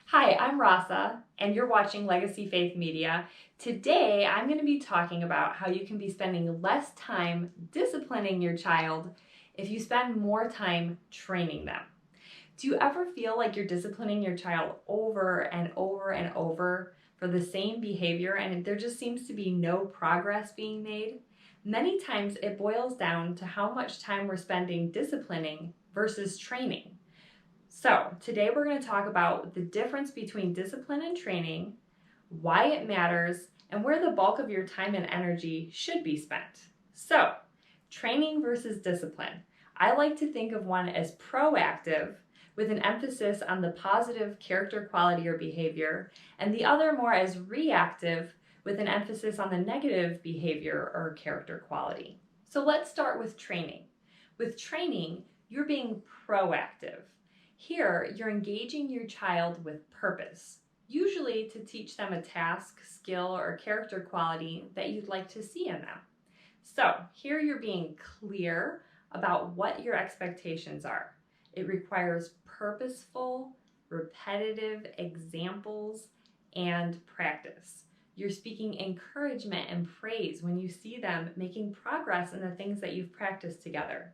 Hi, I'm Rasa, and you're watching Legacy Faith Media. Today, I'm going to be talking about how you can be spending less time disciplining your child if you spend more time training them. Do you ever feel like you're disciplining your child over and over and over for the same behavior and there just seems to be no progress being made? Many times it boils down to how much time we're spending disciplining versus training. So today we're going to talk about the difference between discipline and training, why it matters, and where the bulk of your time and energy should be spent. So, training versus discipline. I like to think of one as proactive with an emphasis on the positive character quality or behavior, and the other more as reactive with an emphasis on the negative behavior or character quality. So let's start with training. With training, you're being proactive. Here, you're engaging your child with purpose, usually to teach them a task, skill, or character quality that you'd like to see in them. So here you're being clear about what your expectations are. It requires purposeful, repetitive examples and practice. You're speaking encouragement and praise when you see them making progress in the things that you've practiced together.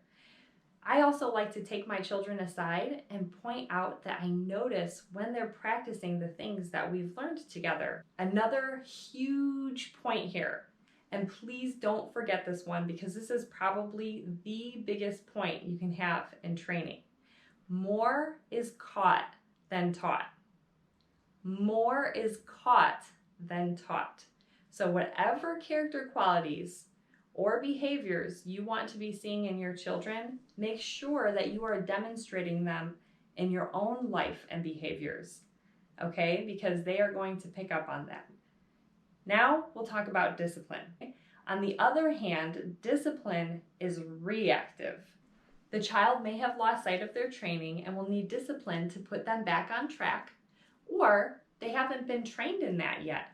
I also like to take my children aside and point out that I notice when they're practicing the things that we've learned together. Another huge point here, and please don't forget this one because this is probably the biggest point you can have in training. More is caught than taught. More is caught than taught. So whatever character qualities or behaviors you want to be seeing in your children, make sure that you are demonstrating them in your own life and behaviors, okay? Because they are going to pick up on that. Now we'll talk about discipline. On the other hand, discipline is reactive. The child may have lost sight of their training and will need discipline to put them back on track, or they haven't been trained in that yet.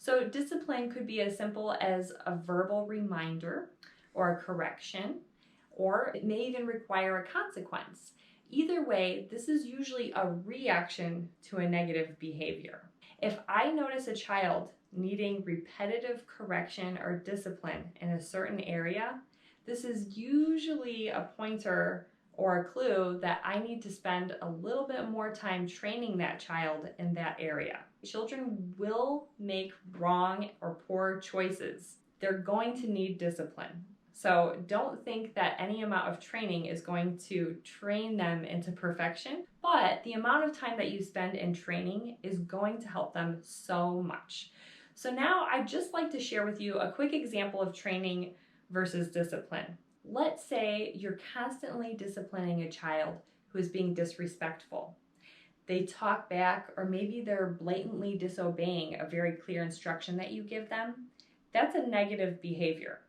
So discipline could be as simple as a verbal reminder or a correction, or it may even require a consequence. Either way, this is usually a reaction to a negative behavior. If I notice a child needing repetitive correction or discipline in a certain area, this is usually a pointer or a clue that I need to spend a little bit more time training that child in that area. Children will make wrong or poor choices. They're going to need discipline. So don't think that any amount of training is going to train them into perfection, but the amount of time that you spend in training is going to help them so much. So now I'd just like to share with you a quick example of training versus discipline. Let's say you're constantly disciplining a child who is being disrespectful. They talk back, or maybe they're blatantly disobeying a very clear instruction that you give them. That's a negative behavior.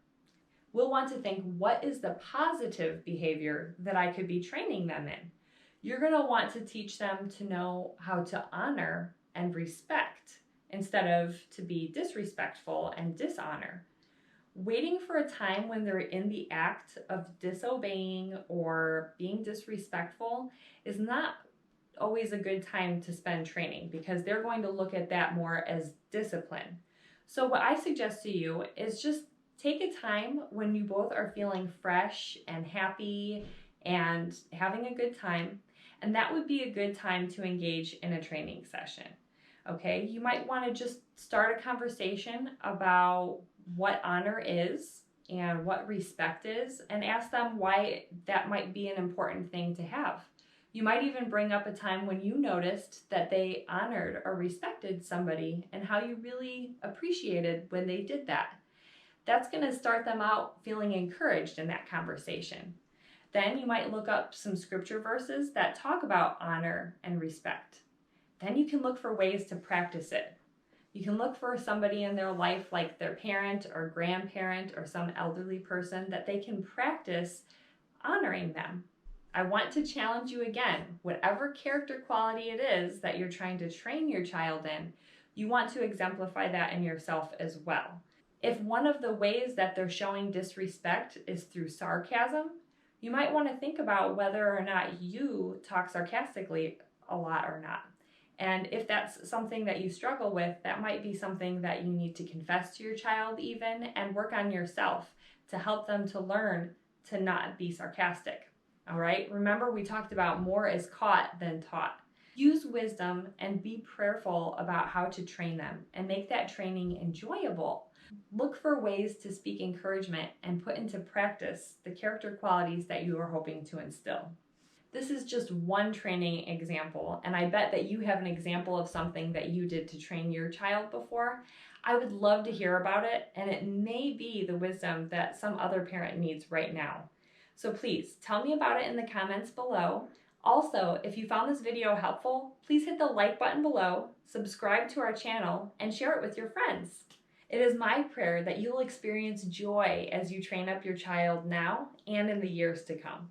We'll want to think, what is the positive behavior that I could be training them in? You're going to want to teach them to know how to honor and respect instead of to be disrespectful and dishonor. Waiting for a time when they're in the act of disobeying or being disrespectful is not always a good time to spend training because they're going to look at that more as discipline. So what I suggest to you is just take a time when you both are feeling fresh and happy and having a good time, and that would be a good time to engage in a training session. Okay, you might want to just start a conversation about what honor is and what respect is, and ask them why that might be an important thing to have. You might even bring up a time when you noticed that they honored or respected somebody and how you really appreciated when they did that. That's going to start them out feeling encouraged in that conversation. Then you might look up some scripture verses that talk about honor and respect. Then you can look for ways to practice it. You can look for somebody in their life, like their parent or grandparent or some elderly person, that they can practice honoring them. I want to challenge you again, whatever character quality it is that you're trying to train your child in, you want to exemplify that in yourself as well. If one of the ways that they're showing disrespect is through sarcasm, you might want to think about whether or not you talk sarcastically a lot or not. And if that's something that you struggle with, that might be something that you need to confess to your child even and work on yourself to help them to learn to not be sarcastic. All right, remember we talked about more is caught than taught. Use wisdom and be prayerful about how to train them and make that training enjoyable. Look for ways to speak encouragement and put into practice the character qualities that you are hoping to instill. This is just one training example, and I bet that you have an example of something that you did to train your child before. I would love to hear about it, and it may be the wisdom that some other parent needs right now. So please tell me about it in the comments below. Also, if you found this video helpful, please hit the like button below, subscribe to our channel, and share it with your friends. It is my prayer that you will experience joy as you train up your child now and in the years to come.